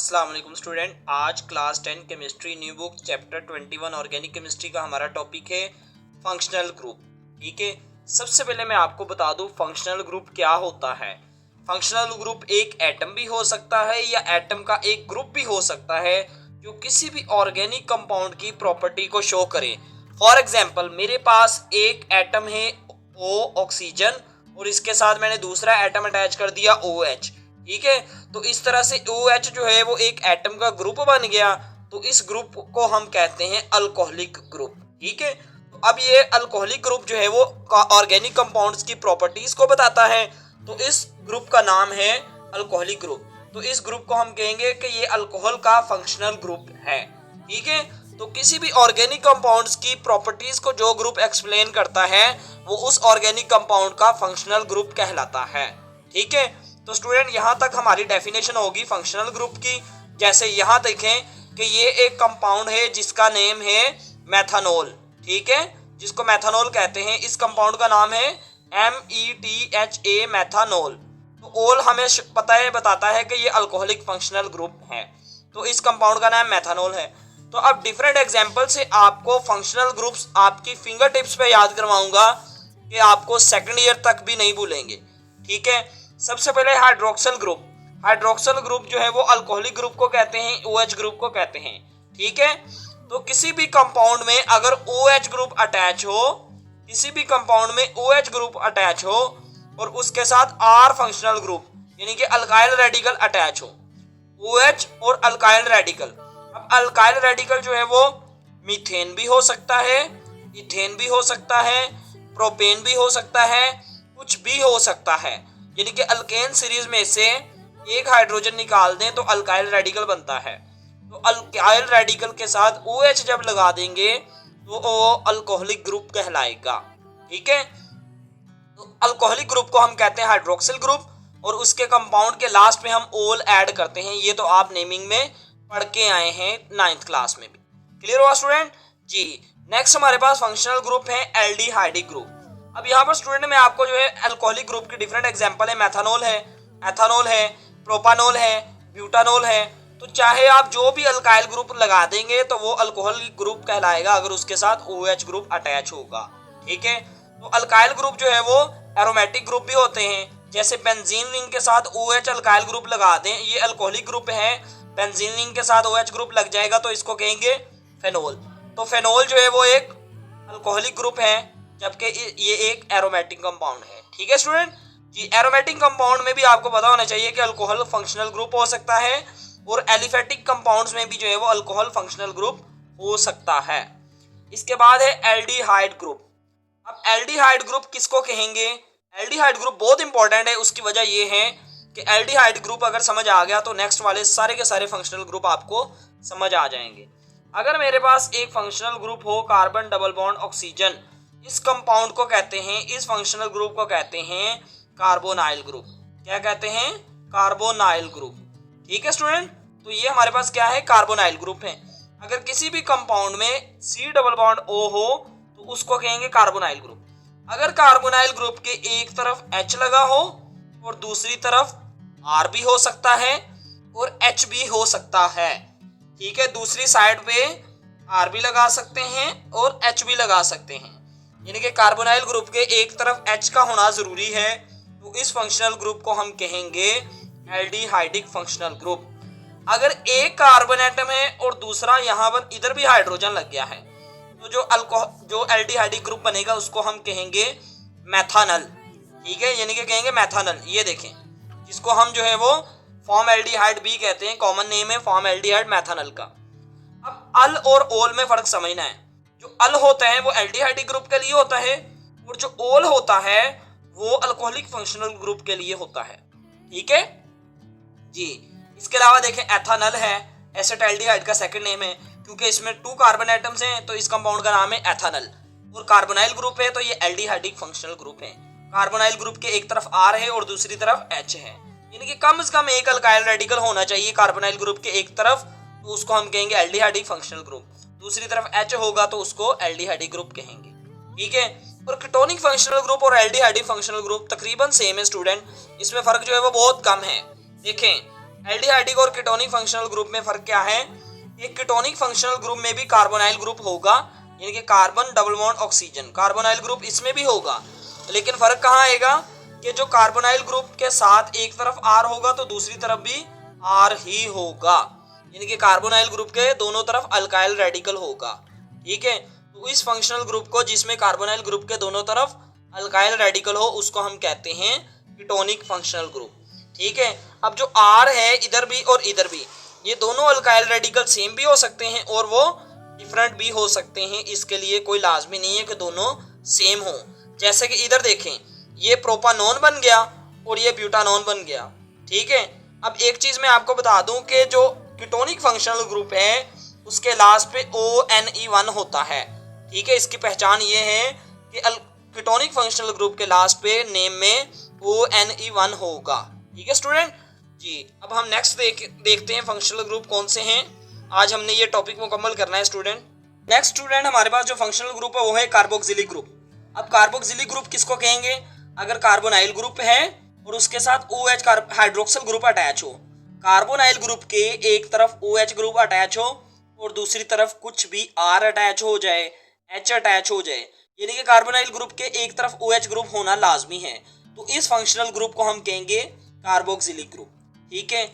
अस्सलाम वालेकुम स्टूडेंट। आज class 10 chemistry new book chapter 21 organic chemistry का हमारा टॉपिक है फंक्शनल ग्रुप। ठीक है, सबसे पहले मैं आपको बता दूं फंक्शनल ग्रुप क्या होता है। फंक्शनल ग्रुप एक एटम भी हो सकता है या एटम का एक ग्रुप भी हो सकता है जो किसी भी ऑर्गेनिक कंपाउंड की प्रॉपर्टी को शो करे। फॉर एग्जाम्पल मेरे पास एक एटम है O ऑक्सीजन और इसके साथ मैंने दूसरा एटम अटैच कर दिया OH। ठीक है, तो इस तरह से OH जो है वो एक एटम का ग्रुप बन गया। तो इस ग्रुप को हम कहते हैं अल्कोहलिक ग्रुप। ठीक है, तो अब ये अल्कोहलिक ग्रुप जो है वो ऑर्गेनिक कंपाउंड्स की प्रॉपर्टीज को बताता है। तो इस ग्रुप का नाम है अल्कोहलिक ग्रुप। तो इस ग्रुप को हम कहेंगे कि ये अल्कोहल का फंक्शनल ग्रुप है। ठीक है, तो किसी भी ऑर्गेनिक कंपाउंड्स की प्रॉपर्टीज को जो ग्रुप एक्सप्लेन करता है वो उस ऑर्गेनिक कंपाउंड का फंक्शनल ग्रुप कहलाता है। ठीक है, तो स्टूडेंट यहाँ तक हमारी डेफिनेशन होगी फंक्शनल ग्रुप की। जैसे यहाँ देखें कि ये एक कंपाउंड है जिसका नेम है मेथानॉल। ठीक है, जिसको मेथानॉल कहते हैं। इस कंपाउंड का नाम है METHA मेथानॉल। तो ओल हमें पता है बताता है कि ये अल्कोहलिक फंक्शनल ग्रुप है। तो इस कंपाउंड का नाम मेथानॉल है। तो अब डिफरेंट एग्जाम्पल से आपको फंक्शनल ग्रुप्स आपकी फिंगर टिप्स पे याद करवाऊंगा कि आपको सेकंड ईयर तक भी नहीं भूलेंगे। ठीक है, सबसे पहले हाइड्रोक्सिल ग्रुप। हाइड्रोक्सिल ग्रुप जो है वो अल्कोहलिक ग्रुप को कहते हैं, OH ग्रुप को कहते हैं। ठीक है, तो किसी भी कंपाउंड में अगर OH ग्रुप अटैच हो, किसी भी कंपाउंड में OH ग्रुप अटैच हो और उसके साथ R फंक्शनल ग्रुप यानी कि अल्काइल रेडिकल अटैच हो, OH और अल्काइल रेडिकल। अब अल्काइल रेडिकल जो है वो मीथेन भी हो सकता है, इथेन भी हो सकता है, प्रोपेन भी हो सकता है, कुछ भी हो सकता है। यानी कि अल्केन सीरीज में से एक हाइड्रोजन निकाल दें तो अल्काइल रेडिकल बनता है। तो अल्काइल रेडिकल के साथ OH जब लगा देंगे तो वो अल्कोहलिक ग्रुप कहलाएगा। ठीक है, तो अल्कोहलिक ग्रुप को हम कहते हैं हाइड्रोक्सिल ग्रुप और उसके कंपाउंड के लास्ट में हम ओल ऐड करते हैं। ये तो आप नेमिंग में पढ़ के आए हैं 9th क्लास में भी। क्लियर हुआ स्टूडेंट जी। नेक्स्ट हमारे पास फंक्शनल ग्रुप है एल्डिहाइडिक ग्रुप। अब यहाँ पर स्टूडेंट में आपको जो है अल्कोहलिक ग्रुप की डिफरेंट एग्जांपल है। मेथानॉल है, एथानॉल है, प्रोपानॉल है, ब्यूटानॉल है। तो चाहे आप जो भी अल्काइल ग्रुप लगा देंगे तो वो अल्कोहलिक ग्रुप कहलाएगा अगर उसके साथ OH ग्रुप अटैच होगा। ठीक है, तो अल्काइल ग्रुप जो है वो एरोमेटिक ग्रुप भी होते हैं। जैसे बेंजीन रिंग के साथ OH अल्काइल ग्रुप लगा दें, ये अल्कोहलिक ग्रुप है। बेंजीन रिंग के साथ OH ग्रुप लग जाएगा तो इसको कहेंगे फेनोल। तो फेनोल जो है वो एक अल्कोहलिक ग्रुप है जबकि ये एक एरोमेटिक कंपाउंड है। ठीक है स्टूडेंट जी। एरोमेटिक कंपाउंड में भी आपको पता होना चाहिए कि अल्कोहल फंक्शनल ग्रुप हो सकता है और एलिफेटिक कंपाउंड्स में भी जो है वो अल्कोहल फंक्शनल ग्रुप हो सकता है। इसके बाद है एल्डिहाइड ग्रुप। अब एल्डिहाइड ग्रुप किसको कहेंगे? एल्डिहाइड ग्रुप बहुत इंपॉर्टेंट है। उसकी वजह ये है कि एल्डिहाइड ग्रुप अगर समझ आ गया तो नेक्स्ट वाले सारे के सारे फंक्शनल ग्रुप आपको समझ आ जाएंगे। अगर मेरे पास एक फंक्शनल ग्रुप हो कार्बन डबल बॉन्ड ऑक्सीजन, इस कंपाउंड को कहते हैं, इस फंक्शनल ग्रुप को कहते हैं कार्बोनाइल ग्रुप। क्या कहते हैं? Carbonyl group. ठीक है स्टूडेंट, तो ये हमारे पास क्या है? कार्बोनाइल ग्रुप है। अगर किसी भी कंपाउंड में C डबल बॉन्ड O हो तो उसको कहेंगे कार्बोनाइल ग्रुप। अगर कार्बोनाइल ग्रुप के एक तरफ H लगा हो और दूसरी तरफ R भी हो सकता है और H भी हो सकता है। ठीक है, दूसरी साइड पे R भी लगा सकते हैं और H भी लगा सकते हैं। यानी कि कार्बोनाइल ग्रुप के एक तरफ H का होना जरूरी है। तो इस फंक्शनल ग्रुप को हम कहेंगे एल्डिहाइडिक फंक्शनल ग्रुप। अगर एक कार्बन एटम है और दूसरा यहाँ पर इधर भी हाइड्रोजन लग गया है तो जो एल्डिहाइडिक ग्रुप बनेगा उसको हम कहेंगे मेथानल। ठीक है, यानी कि कहेंगे मेथानल। ये देखें, जिसको हम जो है वो फॉर्म एल्डिहाइड भी कहते हैं, कॉमन नेम है फॉर्म एल्डिहाइड मेथानल का। अब अल और ओल में फर्क समझना है। जो अल होता है वो एल्डिहाइडिक ग्रुप के लिए होता है और जो ओल होता है वो अल्कोहलिक फंक्शनल ग्रुप के लिए होता है। ठीक है जी। इसके अलावा देखें एथानल है, एसिटाल्डिहाइड का सेकंड नेम है क्योंकि इसमें 2 कार्बन एटम्स हैं तो इस कंपाउंड का नाम है एथानल। और कार्बोनाइल ग्रुप है तो ये एल्डिहाइडिक फंक्शनल ग्रुप है। कार्बोनाइल ग्रुप के एक तरफ R है और दूसरी तरफ H है, यानी कि कम से कम एक अल्काइल रेडिकल होना चाहिए कार्बोनाइल ग्रुप के एक तरफ, तो उसको हम कहेंगे एल्डिहाइडिक फंक्शनल ग्रुप। दूसरी तरफ H होगा तो उसको एल्डिहाइडिक ग्रुप कहेंगे। ठीक है, और कीटोनिक फंक्शनल ग्रुप और एल्डिहाइडिक फंक्शनल ग्रुप तकरीबन सेम है स्टूडेंट। इसमें फर्क जो है वो बहुत कम है। देखें, एल्डिहाइडिक और कीटोनिक फंक्शनल ग्रुप में फर्क क्या है? एक कीटोनिक फंक्शनल ग्रुप में भी कार्बोनाइल ग्रुप होगा, यानी कि carbon double bond oxygen, carbonyl group इसमें भी होगा, लेकिन फर्क कहाँ आएगा कि जो कार्बोनाइल ग्रुप के साथ एक तरफ R होगा तो दूसरी तरफ भी R ही होगा, यानी कि कार्बोनाइल ग्रुप के दोनों तरफ अल्काइल रेडिकल होगा। ठीक है, तो इस फंक्शनल ग्रुप को जिसमें कार्बोनाइल ग्रुप के दोनों तरफ अल्काइल रेडिकल हो उसको हम कहते हैं कीटोनिक फंक्शनल ग्रुप। ठीक है, अब जो R है इधर भी और इधर भी, ये दोनों अल्काइल रेडिकल सेम भी हो सकते हैं और वो डिफरेंट भी हो सकते हैं, इसके लिए कोई लाजमी नहीं है कि दोनों सेम हो। जैसे कि इधर देखें, ये प्रोपानोन बन गया और ये ब्यूटानोन बन गया। ठीक है, अब एक चीज मैं आपको बता दूं कि जो कीटोनिक फंक्शनल ग्रुप है उसके लास्ट पे ONE1 होता है। ठीक है, इसकी पहचान ये है कि कीटोनिक फंक्शनल ग्रुप के लास्ट पे नेम में ONE1 होगा। ठीक है स्टूडेंट जी, अब हम नेक्स्ट देखते हैं फंक्शनल ग्रुप कौन से हैं। आज हमने ये टॉपिक मुकम्मल करना है स्टूडेंट। नेक्स्ट स्टूडेंट हमारे पास जो फंक्शनल ग्रुप है वो है कार्बोक्सिलिक ग्रुप। अब कार्बोक्सिलिक ग्रुप किसको कहेंगे? अगर कार्बोनाइल ग्रुप है और उसके साथ OH हाइड्रोक्सिल ग्रुप अटैच हो, कार्बोनाइल ग्रुप के एक तरफ OH ग्रुप अटैच हो और दूसरी तरफ कुछ भी R अटैच हो जाए, H अटैच हो जाए, यानी कि कार्बोनाइल ग्रुप के एक तरफ OH ग्रुप होना लाजमी है, तो इस फंक्शनल ग्रुप को हम कहेंगे कार्बोक्सिलिक ग्रुप। ठीक है,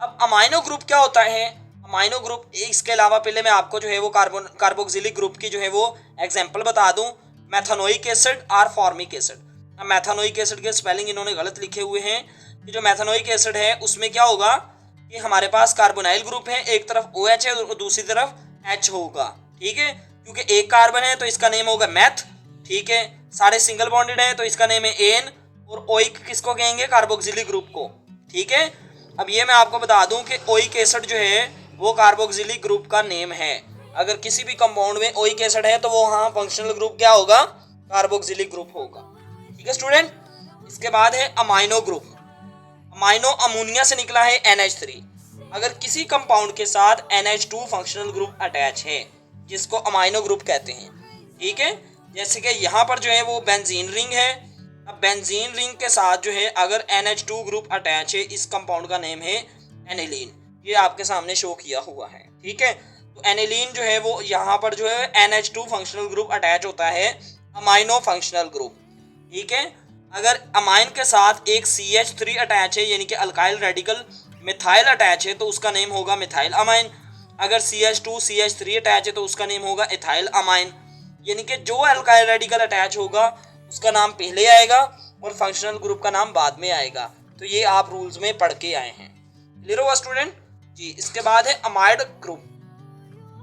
अब अमाइनो ग्रुप क्या होता है? अमाइनो ग्रुप, इसके अलावा पहले मैं आपको जो है वो कार्बोक्सिलिक ग्रुप की जो है वो एग्जांपल बता दूं, मैथानोइक एसिड और फॉर्मिक एसिड। अब मैथानोइक एसिड के स्पेलिंग इन्होंने गलत लिखे हुए हैं कि जो मैथानोइक एसिड है उसमें क्या होगा कि हमारे पास कार्बोनाइल ग्रुप है, एक तरफ OH है और दूसरी तरफ H होगा। ठीक है, क्योंकि एक कार्बन है तो इसका नेम होगा मैथ। ठीक है, सारे सिंगल बॉन्डेड है तो इसका नेम है एन, और ओइक किसको कहेंगे? कार्बोक्सिलिक ग्रुप को। ठीक है, अब ये मैं आपको बता दूं कि ओइक एसिड जो है वो कार्बोक्सिलिक ग्रुप का नेम है। अगर किसी भी कंपाउंड में ओइक एसिड है तो वो हाँ फंक्शनल ग्रुप क्या होगा? कार्बोक्सिलिक ग्रुप होगा। ठीक है स्टूडेंट, इसके बाद है अमाइनो ग्रुप। अमाइनो अमोनिया से निकला है NH3। अगर किसी कंपाउंड के साथ NH2 फंक्शनल ग्रुप अटैच है जिसको अमाइनो ग्रुप कहते हैं। ठीक है, जैसे कि यहाँ पर जो है वो बेंजीन रिंग है। अब बेंजीन रिंग के साथ जो है अगर NH2 ग्रुप अटैच है, इस कंपाउंड का नेम है एनिलीन। ये आपके सामने शो किया हुआ है। ठीक है, तो एनिलीन जो है वो यहाँ पर जो है NH2 फंक्शनल ग्रुप अटैच होता है अमाइनो फंक्शनल ग्रुप। ठीक है, अगर अमाइन के साथ एक CH3 अटैच है यानी कि अल्काइल रेडिकल मिथाइल अटैच है तो उसका नेम होगा मिथाइल अमाइन। अगर CH2 CH3 अटैच है तो उसका नेम होगा इथाइल अमाइन, यानी कि जो अल्काइल रेडिकल अटैच होगा उसका नाम पहले आएगा और फंक्शनल ग्रुप का नाम बाद में आएगा। तो ये आप रूल्स में पढ़ के आए हैं। क्लियर हुआ स्टूडेंट जी? इसके बाद है अमाइड ग्रुप।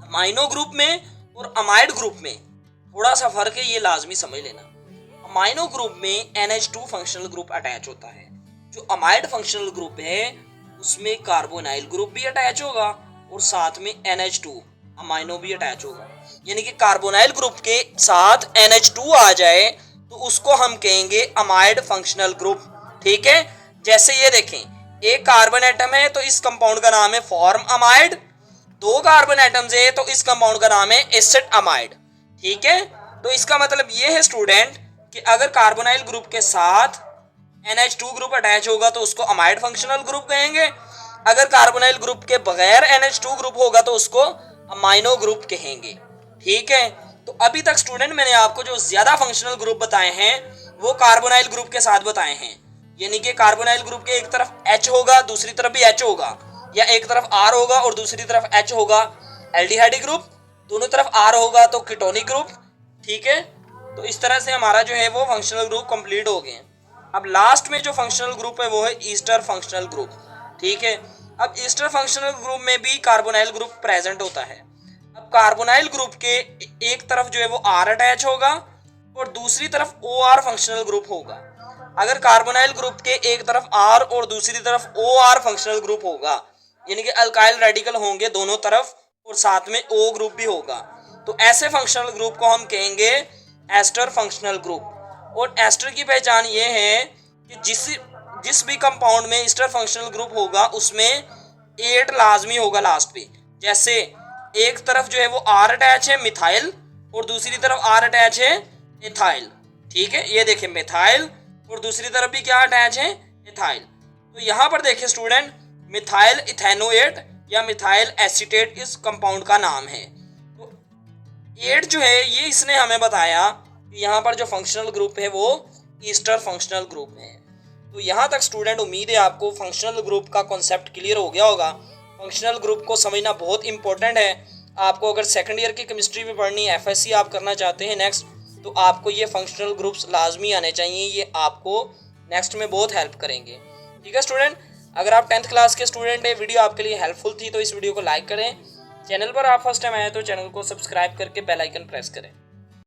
अमाइनो ग्रुप में और अमाइड ग्रुप में थोड़ा सा फर्क है, ये लाजमी समझ लेना। अमाइनो ग्रुप में NH2 फंक्शनल ग्रुप अटैच होता है। जो अमाइड फंक्शनल ग्रुप है उसमें कार्बोनाइल ग्रुप भी अटैच होगा और साथ में NH2 अमाइनो भी अटैच होगा, यानी कि कार्बोनाइल ग्रुप के साथ NH2 आ जाए तो उसको हम कहेंगे अमाइड फंक्शनल ग्रुप। ठीक है, जैसे ये देखें, एक कार्बन एटम है तो इस कंपाउंड का नाम है फॉर्म अमाइड, दो कार्बन एटम्स है तो इस कंपाउंड का नाम है एसिड अमाइड। ठीक है, तो इसका मतलब ये है स्टूडेंट कि अगर कार्बोनाइल ग्रुप के साथ NH2 ग्रुप अटैच होगा तो उसको अमाइड फंक्शनल ग्रुप कहेंगे। अगर कार्बोनाइल ग्रुप के बगैर NH2 ग्रुप होगा तो उसको अमाइनो ग्रुप कहेंगे। ठीक है, तो अभी तक स्टूडेंट मैंने आपको जो ज्यादा फंक्शनल ग्रुप बताए हैं वो कार्बोनाइल ग्रुप के साथ बताए हैं, यानी कि कार्बोनाइल ग्रुप के एक तरफ H होगा दूसरी तरफ भी H होगा, या एक तरफ R होगा और दूसरी तरफ H होगा। एल्डिहाइड ग्रुप दोनों तरफ R होगा तो कीटोनिक ग्रुप। ठीक है, तो इस तरह से हमारा जो है वो फंक्शनल ग्रुप कंप्लीट हो गए। अब लास्ट में जो फंक्शनल ग्रुप है वो है ईस्टर फंक्शनल ग्रुप। ठीक है, अब ईस्टर फंक्शनल ग्रुप में भी कार्बोनाइल ग्रुप प्रेजेंट होता है। अब कार्बोनाइल ग्रुप के एक तरफ जो है वो R अटैच होगा और दूसरी तरफ OR फंक्शनल ग्रुप होगा। अगर कार्बोनाइल ग्रुप के एक तरफ R और दूसरी तरफ OR फंक्शनल ग्रुप होगा, यानी कि अल्काइल रेडिकल होंगे दोनों तरफ और साथ में O ग्रुप भी होगा, तो ऐसे फंक्शनल ग्रुप को हम कहेंगे एस्टर फंक्शनल ग्रुप। और एस्टर की पहचान ये है कि जिस भी कंपाउंड में एस्टर फंक्शनल ग्रुप होगा उसमें 8 लाजमी होगा लास्ट पे। जैसे एक तरफ जो है वो R अटैच है मिथाइल और दूसरी तरफ R अटैच है इथाइल। ठीक है, ये देखिए मिथाइल और दूसरी तरफ भी क्या अटैच है इथाइल। तो यहाँ पर देखिए स्टूडेंट मिथाइल इथेनोएट या मिथाइल एसीटेट इस कंपाउंड का नाम है। तो 8 जो है ये इसने हमें बताया कि यहाँ पर जो फंक्शनल ग्रुप है वो ईस्टर फंक्शनल ग्रुप है। तो यहाँ तक स्टूडेंट उम्मीद है आपको फंक्शनल ग्रुप का कॉन्सेप्ट क्लियर हो गया होगा। फंक्शनल ग्रुप को समझना बहुत इंपॉर्टेंट है। आपको अगर सेकंड ईयर की केमिस्ट्री में पढ़नी है, एफएससी आप करना चाहते हैं नेक्स्ट, तो आपको ये फंक्शनल ग्रुप्स लाजमी आने चाहिए। ये आपको नेक्स्ट में बहुत हेल्प करेंगे। ठीक है स्टूडेंट, अगर आप 10th क्लास के स्टूडेंट है, वीडियो आपके लिए हेल्पफुल थी तो इस वीडियो को लाइक करें। चैनल पर आप फर्स्ट टाइम आए तो चैनल को सब्सक्राइब करके बेल आइकन प्रेस करें।